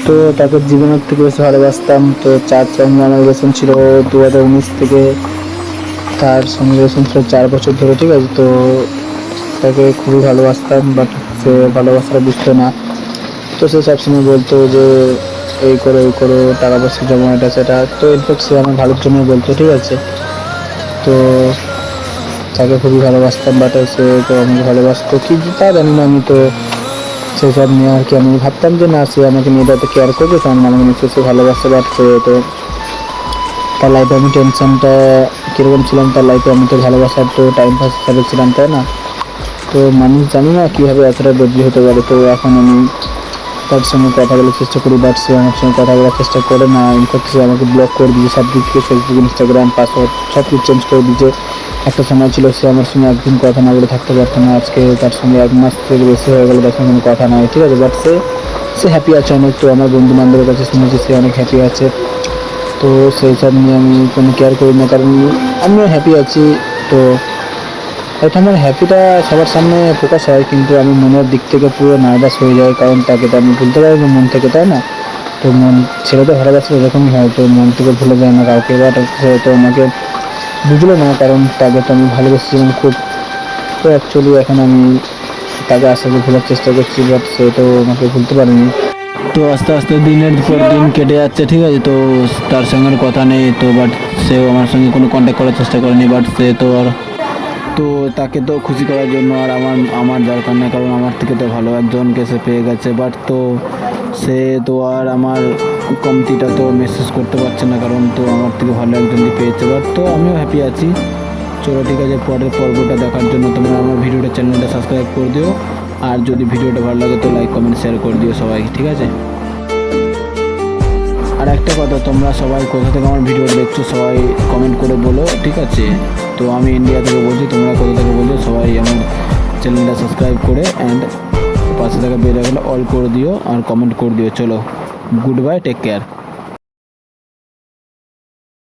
তো তাকে জীবনের থেকে বেশি ভালোবাসতাম। তো চার সঙ্গে আমার রিলেশন ছিল 2019 থেকে, তার সঙ্গে রিলেশন ছিল 4 বছর ধরে, ঠিক আছে। তো তাকে খুবই ভালোবাসতাম, বাট সে ভালোবাসাটা বুঝতো না। তো সে সবসময় বলতো যে এই করো ওই করো, টাকা পয়সা জমা, এটা সেটা। তো ইনফ্যাক্ট সে আমার ভালোর জন্য বলতো, ঠিক আছে। তো তাকে খুবই ভালোবাসতাম, বাট সে তো আমাকে ভালোবাসতো কি তা জানি না আমি। তো সেসব নিয়ে আর কি আমি ভাবতাম যে না, সে আমাকে নিয়ে এত কেয়ার করবে, কারণ আমাকে নিশ্চয়ই সে ভালোবাসতে পারছে। তো তার লাইফে আমি টেনশনটা কীরকম ছিলাম, তার লাইফে আমি তো ভালোবাসার তো টাইম পাস হিসাবে ছিলাম, তাই না। তো মানুষ জানি না কীভাবে এতটা বদলি হতে পারে। তো এখন আমি তার সঙ্গে কথা বলার চেষ্টা করি, বাট সে আমার সঙ্গে কথা বলার চেষ্টা করে না। ইনফ্যাক্ট সে আমাকে ব্লক করে দিয়েছে সব দিক থেকে, ফেসবুক, ইনস্টাগ্রাম, পাসওয়ার্ড সব কিছু চেঞ্জ করে দিয়েছে। একটা সময় ছিল সে আমার সঙ্গে একদিন কথা না বলে থাকতে পারতো না, আজকে তার সঙ্গে 1 মাস থেকে বেশি হয়ে গেলো তার সঙ্গে কোনো কথা নাই, ঠিক আছে। বাট সে হ্যাপি আছে অনেক। তো আমার বন্ধু বান্ধবের কাছে শুনেছি সে অনেক হ্যাপি আছে। তো সেই সব নিয়ে আমি কোনো কেয়ার করি না, কারণ আমিও হ্যাপি আছি। তো হয়তো আমার হ্যাপিটা সবার সামনে প্রকাশ হয়, কিন্তু আমি মনের দিক থেকে পুরো নার্ভাস হয়ে যাই, কারণ তাকে তো আমি ভুলতে পারি না মন থেকে, তাই না। তো মন ছেড়ে তো ভালোবাসলে এরকমই হয়, তো মন থেকে ভুলে যায় না কাউকে। বাট সে তো আমাকে বুঝলো না, কারণ তাকে তো আমি ভালোবেসেছিলাম খুব। তো অ্যাকচুয়ালি এখন আমি তাকে আস্তে আস্তে ভোলার চেষ্টা করছি, বাট সে তো আমাকে ভুলতে পারেনি। তো আস্তে আস্তে দিনের পর দিন কেটে যাচ্ছে, ঠিক আছে। তো তার সঙ্গে আর কথা নেই, তো বাট সেও আমার সঙ্গে কোনো কন্ট্যাক্ট করার চেষ্টা করেনি। বাট সে তো আর, তো তাকে তো খুশি করার জন্য আর আমার আমার দরকার নেই, কারণ আমার থেকে তো ভালো একজনকে সে পেয়ে গেছে। বাট তো সে তো আর আমার কমতিটা তো মেসেজ করতে পারছে না, কারণ তো আমার থেকে ভালো একজনকে পেয়েছে। বাট তো আমিও হ্যাপি আছি। চলো ঠিক আছে, পরের পর্বটা দেখার জন্য তোমরা আমার ভিডিওটা চ্যানেলটা সাবস্ক্রাইব করে দিও। আর যদি ভিডিওটা ভালো লাগে তো লাইক কমেন্ট শেয়ার করে দিও সবাই, ঠিক আছে। আর একটা কথা, তোমরা সবাই কোথা থেকে আমার ভিডিও দেখছো সবাই কমেন্ট করে বলো, ঠিক আছে। তো আমি ইন্ডিয়া থেকে বলছি, তোমরা কোথা থেকে বলছো সবাই আমার চ্যানেলটা সাবস্ক্রাইব করে অ্যান্ড পাশে থাকা বেল আইকনটা অল করে দিও আর কমেন্ট করে দিও। চলো, গুড বাই, টেক কেয়ার।